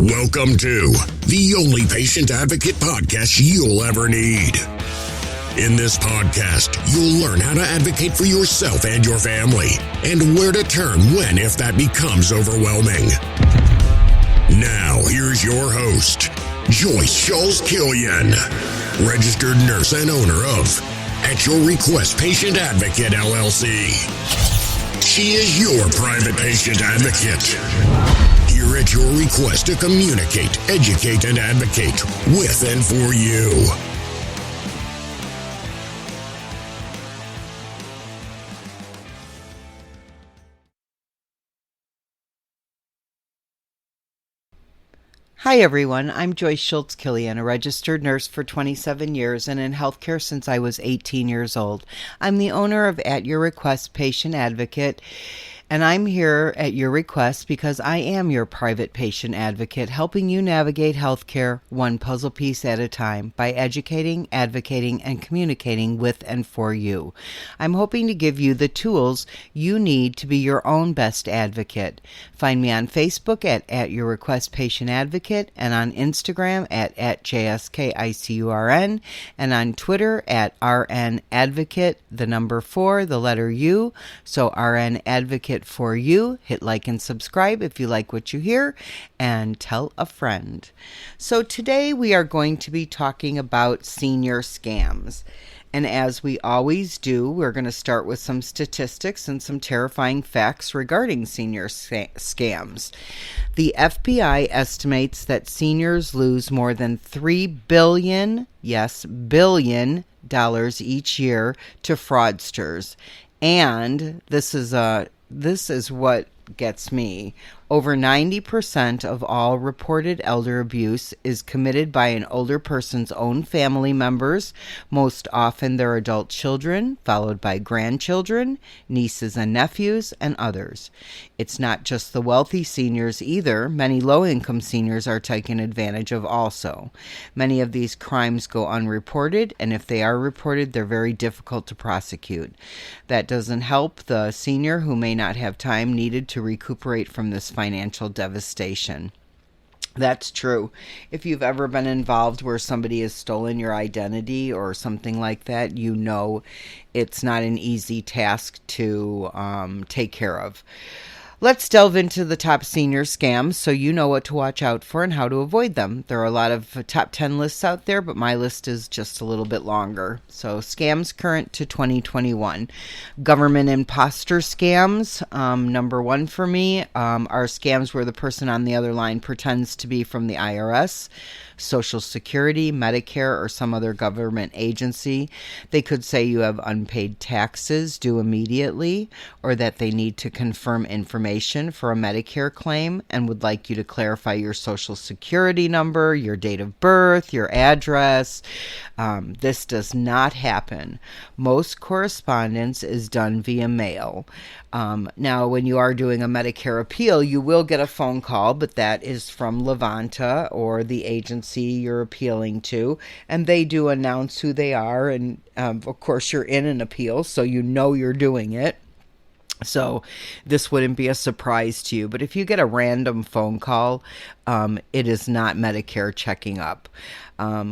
Welcome to the only patient advocate podcast you'll ever need. In this podcast, you'll learn how to advocate for yourself and your family, and where to turn when if that becomes overwhelming. Now, here's your host, Joyce Schulz-Killian, registered nurse and owner of At Your Request Patient Advocate, LLC. She is your private patient advocate. Here at your request to communicate, educate, and advocate with and for you. Hi everyone, I'm Joyce Schulz-Killian, a registered nurse for 27 years and in healthcare since I was 18 years old. I'm the owner of At Your Request Patient Advocate, and I'm here at your request because I am your private patient advocate, helping you navigate healthcare one puzzle piece at a time by educating, advocating, and communicating with and for you. I'm hoping to give you the tools you need to be your own best advocate. Find me on Facebook at Your Request Patient Advocate, and on Instagram at JSKICURN, and on Twitter at RN Advocate, the number 4, the letter U, so RN Advocate for you. Hit like and subscribe if you like what you hear, and tell a friend. So today we are going to be talking about senior scams. And as we always do, we're going to start with some statistics and some terrifying facts regarding senior scams. The FBI estimates that seniors lose more than $3 billion, yes, billion dollars each year to fraudsters. And this is what gets me. Over 90% of all reported elder abuse is committed by an older person's own family members, most often their adult children, followed by grandchildren, nieces and nephews, and others. It's not just the wealthy seniors either. Many low-income seniors are taken advantage of also. Many of these crimes go unreported, and if they are reported, they're very difficult to prosecute. That doesn't help the senior who may not have time needed to recuperate from this financial devastation. That's true. If you've ever been involved where somebody has stolen your identity or something like that, you know it's not an easy task to take care of. Let's delve into the top senior scams so you know what to watch out for and how to avoid them. There are a lot of top 10 lists out there, but my list is just a little bit longer. So scams current to 2021. Government imposter scams, number one for me, are scams where the person on the other line pretends to be from the IRS, Social Security, Medicare, or some other government agency. They could say you have unpaid taxes due immediately, or that they need to confirm information for a Medicare claim and would like you to clarify your Social Security number, your date of birth, your address. This does not happen. Most correspondence is done via mail. Now, when you are doing a Medicare appeal, you will get a phone call, but that is from Levanta or the agency you're appealing to, and they do announce who they are, and of course you're in an appeal, so you know you're doing it. So this wouldn't be a surprise to you. But if you get a random phone call, it is not Medicare checking up.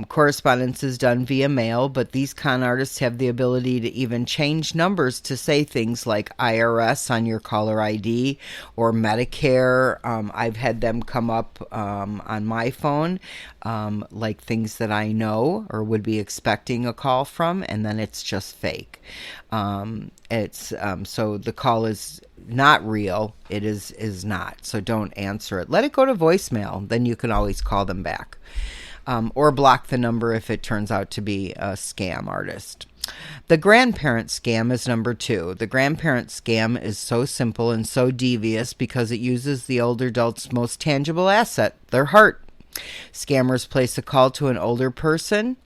Correspondence is done via mail, but these con artists have the ability to even change numbers to say things like IRS on your caller ID or Medicare. I've had them come up on my phone, like things that I know or would be expecting a call from, and then it's just fake. So the call is not real. It is not. So don't answer it. Let it go to voicemail. Then you can always call them back. Or block the number if it turns out to be a scam artist. The grandparent scam is number 2. The grandparent scam is so simple and so devious because it uses the older adult's most tangible asset, their heart. Scammers place a call to an older person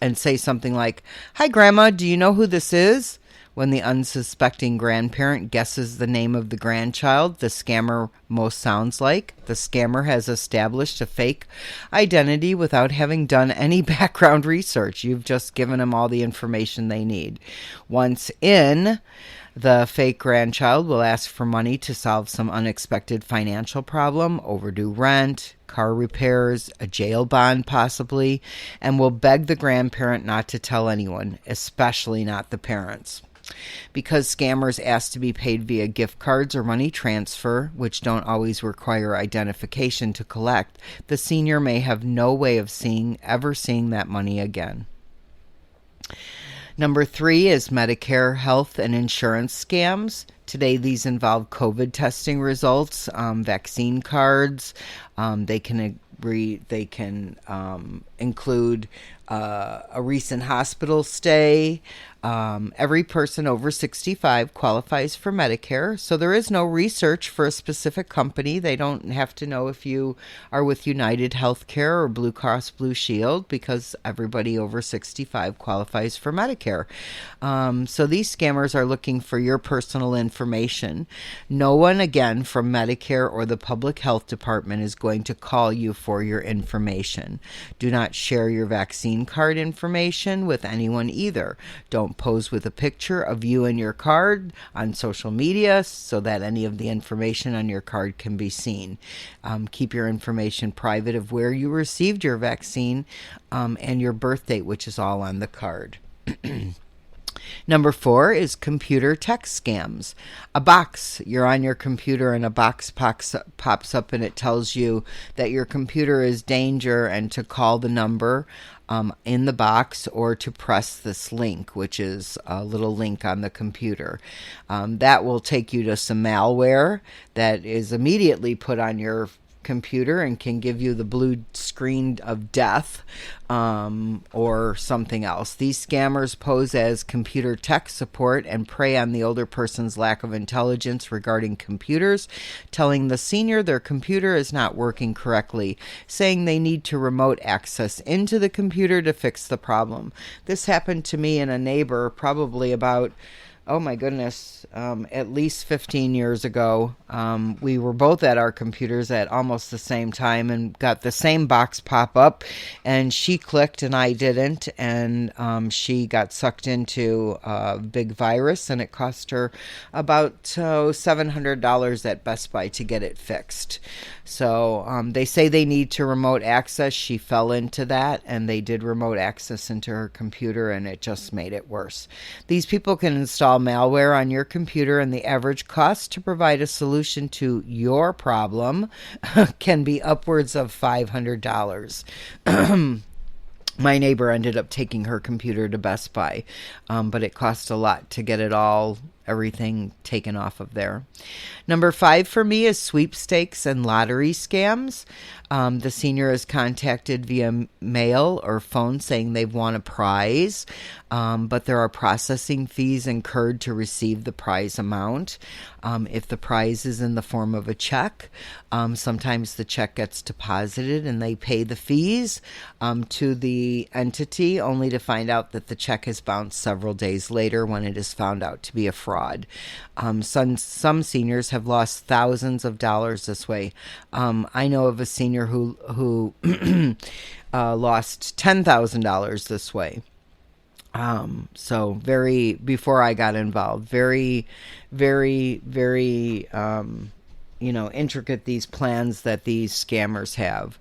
and say something like, "Hi, Grandma, do you know who this is?" When the unsuspecting grandparent guesses the name of the grandchild the scammer most sounds like, the scammer has established a fake identity without having done any background research. You've just given them all the information they need. Once in, The fake grandchild will ask for money to solve some unexpected financial problem, overdue rent, car repairs, a jail bond possibly, and will beg the grandparent not to tell anyone, especially not the parents. Because scammers ask to be paid via gift cards or money transfer, which don't always require identification to collect, the senior may have no way of ever seeing that money again. Number 3 is Medicare health and insurance scams. Today, these involve COVID testing results, vaccine cards. They can include a recent hospital stay. Every person over 65 qualifies for Medicare, so there is no research for a specific company. They don't have to know if you are with United Healthcare or Blue Cross Blue Shield, because everybody over 65 qualifies for Medicare. So these scammers are looking for your personal information. No one, again, from Medicare or the Public Health Department is going to call you for your information. Do not share your vaccine card information with anyone either. Don't pose with a picture of you and your card on social media so that any of the information on your card can be seen. Keep your information private of where you received your vaccine and your birth date, which is all on the card. Number 4 is computer text scams. A box. You're on your computer and a box pops up and it tells you that your computer is danger and to call the number in the box or to press this link, which is a little link on the computer. That will take you to some malware that is immediately put on your computer and can give you the blue screen of death or something else. These scammers pose as computer tech support and prey on the older person's lack of intelligence regarding computers, telling the senior their computer is not working correctly, saying they need to remote access into the computer to fix the problem. This happened to me and a neighbor probably about at least 15 years ago. We were both at our computers at almost the same time and got the same box pop up, and she clicked and I didn't, and she got sucked into a big virus, and it cost her about $700 at Best Buy to get it fixed. So they say they need to remote access. She fell into that, and they did remote access into her computer, and it just made it worse. These people can install malware on your computer, and the average cost to provide a solution to your problem can be upwards of $500. My neighbor ended up taking her computer to Best Buy, but it cost a lot to get everything taken off of there. Number 5 for me is sweepstakes and lottery scams. The senior is contacted via mail or phone saying they've won a prize, but there are processing fees incurred to receive the prize amount. If the prize is in the form of a check, sometimes the check gets deposited and they pay the fees to the entity, only to find out that the check has bounced several days later when it is found out to be a fraud. Some seniors have lost thousands of dollars this way. I know of a senior who lost $10,000 this way. So before I got involved, very, very, very, intricate these plans that these scammers have.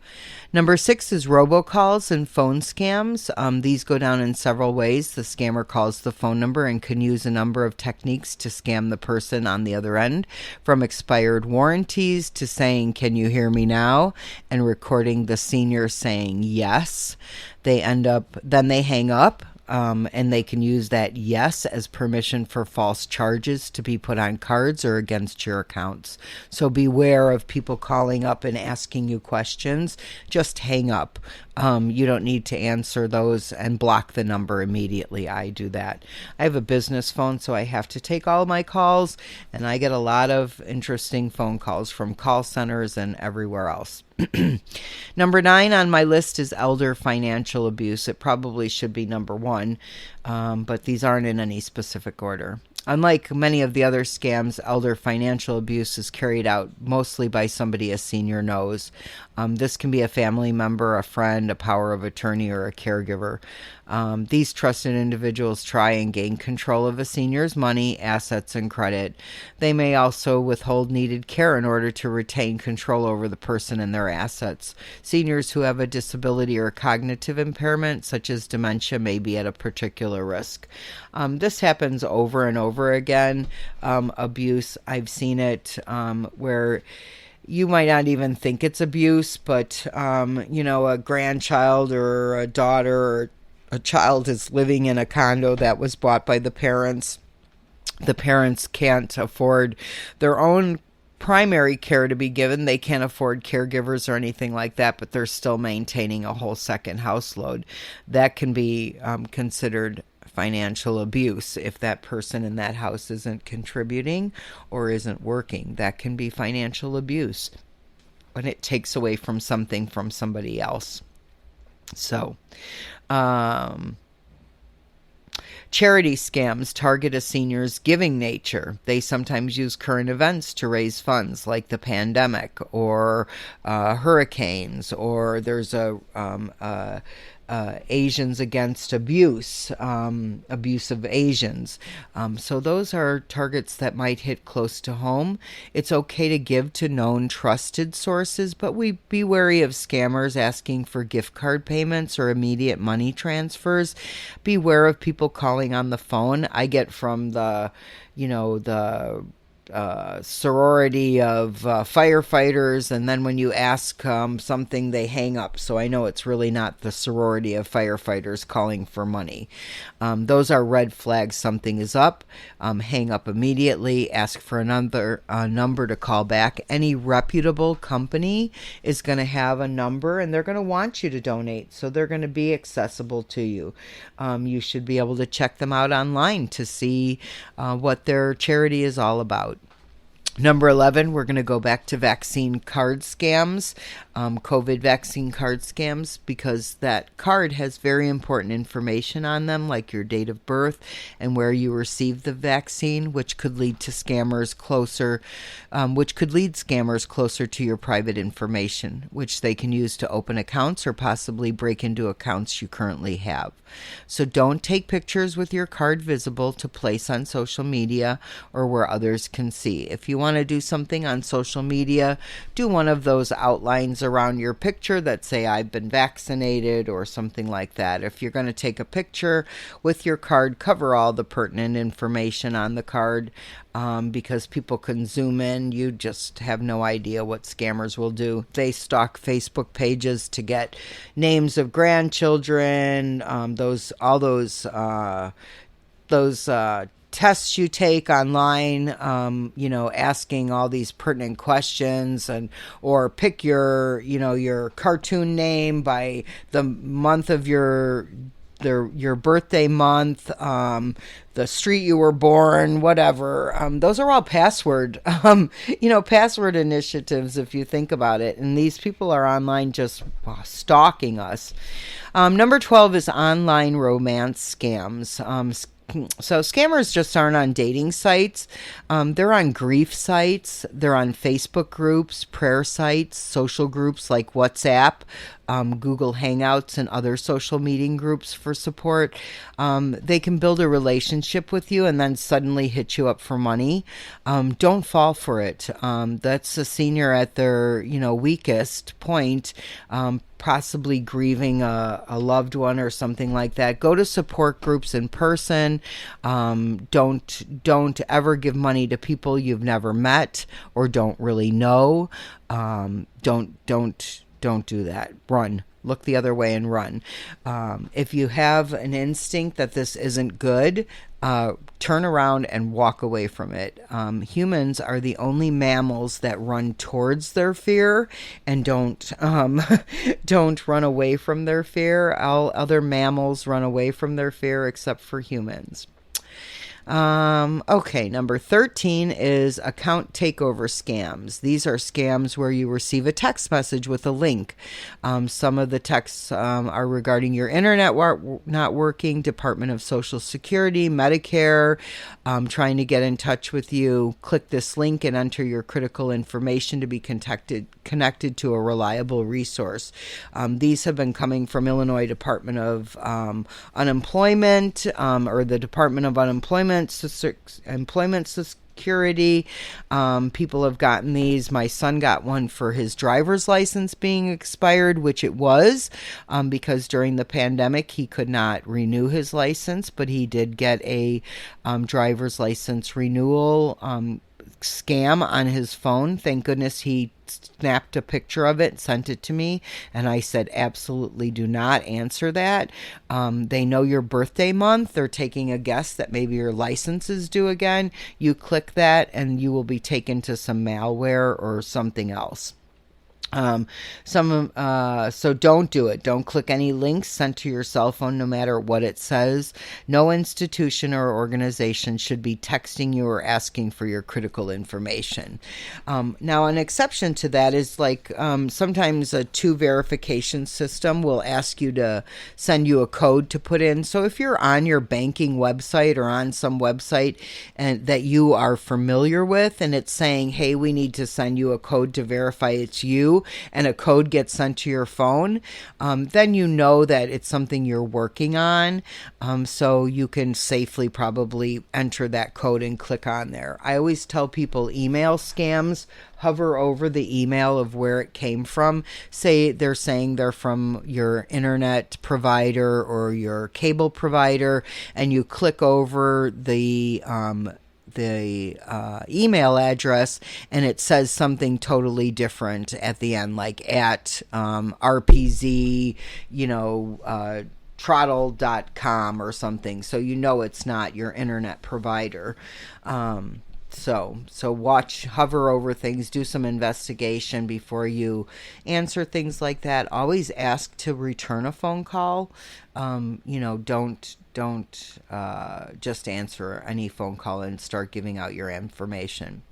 Number 6 is robocalls and phone scams. These go down in several ways. The scammer calls the phone number and can use a number of techniques to scam the person on the other end, from expired warranties to saying, "Can you hear me now?" and recording the senior saying yes. Then they hang up. And they can use that yes as permission for false charges to be put on cards or against your accounts. So beware of people calling up and asking you questions. Just hang up. You don't need to answer those and block the number immediately. I do that. I have a business phone, so I have to take all my calls, and I get a lot of interesting phone calls from call centers and everywhere else. Number 9 on my list is elder financial abuse. It probably should be number 1, but these aren't in any specific order. Unlike many of the other scams, elder financial abuse is carried out mostly by somebody a senior knows. This can be a family member, a friend, a power of attorney, or a caregiver. These trusted individuals try and gain control of a senior's money, assets, and credit. They may also withhold needed care in order to retain control over the person and their assets. Seniors who have a disability or cognitive impairment, such as dementia, may be at a particular risk. This happens over and over again. Abuse, I've seen it where you might not even think it's abuse, but, a grandchild or a daughter or a child is living in a condo that was bought by the parents. The parents can't afford their own primary care to be given. They can't afford caregivers or anything like that, but they're still maintaining a whole second house load. That can be considered financial abuse if that person in that house isn't contributing or isn't working. That can be financial abuse when it takes away from something from somebody else. So, charity scams target a senior's giving nature. They sometimes use current events to raise funds, like the pandemic or hurricanes, or there's Asians Against Abuse, abuse of Asians. So those are targets that might hit close to home. It's okay to give to known trusted sources, but we be wary of scammers asking for gift card payments or immediate money transfers. Beware of people calling on the phone. I get from the sorority of firefighters, and then when you ask something, they hang up. So I know it's really not the sorority of firefighters calling for money. Those are red flags. Something is up. Hang up immediately. Ask for another number to call back. Any reputable company is going to have a number, and they're going to want you to donate. So they're going to be accessible to you. You should be able to check them out online to see what their charity is all about. Number 11, we're going to go back to vaccine card scams, COVID vaccine card scams, because that card has very important information on them, like your date of birth and where you received the vaccine, which could lead to scammers closer, to your private information, which they can use to open accounts or possibly break into accounts you currently have. So don't take pictures with your card visible to place on social media or where others can see. If you want to do something on social media, do one of those outlines around your picture that say I've been vaccinated or something like that. If you're going to take a picture with your card, cover all the pertinent information on the card, because people can zoom in. You just have no idea what scammers will do. They stalk Facebook pages to get names of grandchildren, those tests you take online, asking all these pertinent questions, or pick your cartoon name by the month of your birthday month, the street you were born, whatever. Those are all password initiatives, if you think about it. And these people are online just stalking us. Number 12 is online romance scams. So scammers just aren't on dating sites. They're on grief sites. They're on Facebook groups, prayer sites, social groups like WhatsApp, Google Hangouts, and other social meeting groups for support. They can build a relationship with you and then suddenly hit you up for money. Don't fall for it. That's a senior at their, weakest point, possibly grieving a loved one or something like that. Go to support groups in person. Don't ever give money to people you've never met or don't really know. Don't do that. Run. Look the other way and run. If you have an instinct that this isn't good, turn around and walk away from it. Humans are the only mammals that run towards their fear and don't run away from their fear. All other mammals run away from their fear except for humans. Okay, number 13 is account takeover scams. These are scams where you receive a text message with a link. Some of the texts are regarding your internet not working, Department of Social Security, Medicare, trying to get in touch with you. Click this link and enter your critical information to be connected to a reliable resource. These have been coming from Illinois Department of Unemployment or the Department of Employment Security. People have gotten these. My son got one for his driver's license being expired, which it was, because during the pandemic he could not renew his license, but he did get a driver's license renewal scam on his phone. Thank goodness he snapped a picture of it, sent it to me, and I said, absolutely do not answer that. They know your birthday month. They're taking a guess that maybe your license is due again. You click that and you will be taken to some malware or something else. So don't do it. Don't click any links sent to your cell phone, no matter what it says. No institution or organization should be texting you or asking for your critical information. Now, an exception to that is like sometimes a two verification system will ask you to send you a code to put in. So if you're on your banking website or on some website and that you are familiar with, and it's saying, hey, we need to send you a code to verify it's you, and a code gets sent to your phone, then you know that it's something you're working on. So you can safely probably enter that code and click on there. I always tell people email scams, hover over the email of where it came from. Say they're saying they're from your internet provider or your cable provider, and you click over the email address and it says something totally different at the end, like at RPZ, trottle.com or something. So you know it's not your internet provider. So hover over things, do some investigation before you answer things like that. Always ask to return a phone call. Don't just answer any phone call and start giving out your information.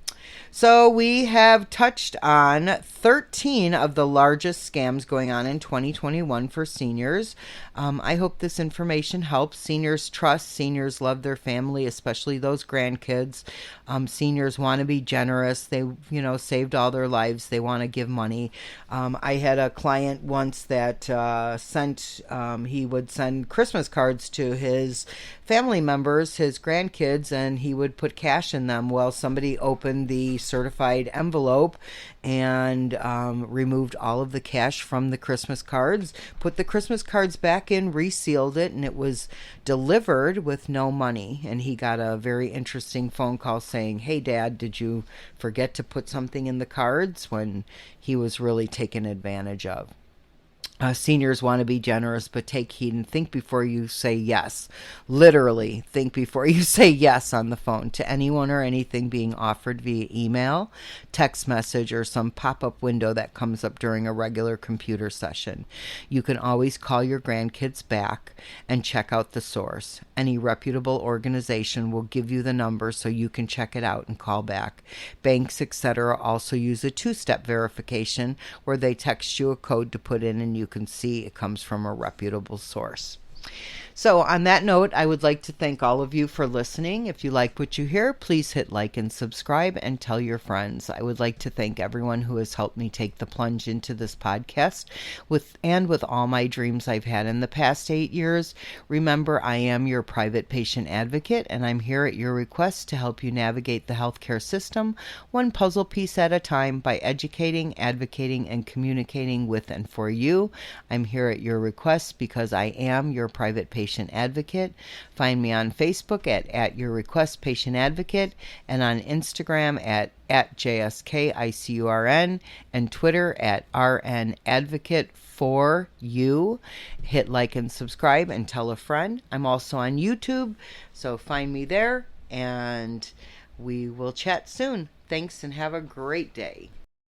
So we have touched on 13 of the largest scams going on in 2021 for seniors. I hope this information helps. Seniors trust. Seniors love their family, especially those grandkids. Seniors want to be generous. They, saved all their lives. They want to give money. I had a client once that he would send Christmas cards to his family members, his grandkids, and he would put cash in them. Well, somebody opened the certified envelope and removed all of the cash from the Christmas cards, put the Christmas cards back in, resealed it, and it was delivered with no money. And he got a very interesting phone call saying, hey, Dad, did you forget to put something in the cards? When he was really taken advantage of. Seniors want to be generous, but take heed and think before you say yes. Literally, think before you say yes on the phone to anyone or anything being offered via email, text message, or some pop-up window that comes up during a regular computer session. You can always call your grandkids back and check out the source. Any reputable organization will give you the number so you can check it out and call back. Banks, etc., also use a two-step verification where they text you a code to put in and you can see it comes from a reputable source. So on that note, I would like to thank all of you for listening. If you like what you hear, please hit like and subscribe and tell your friends. I would like to thank everyone who has helped me take the plunge into this podcast with all my dreams I've had in the past 8 years. Remember, I am your private patient advocate, and I'm here at your request to help you navigate the healthcare system one puzzle piece at a time by educating, advocating, and communicating with and for you. I'm here at your request because I am your private patient advocate. Find me on Facebook at Your Request Patient Advocate, and on Instagram at JSKICURN, and Twitter at RN Advocate for you. Hit like and subscribe and tell a friend. I'm also on YouTube, so find me there, and we will chat soon. Thanks and have a great day.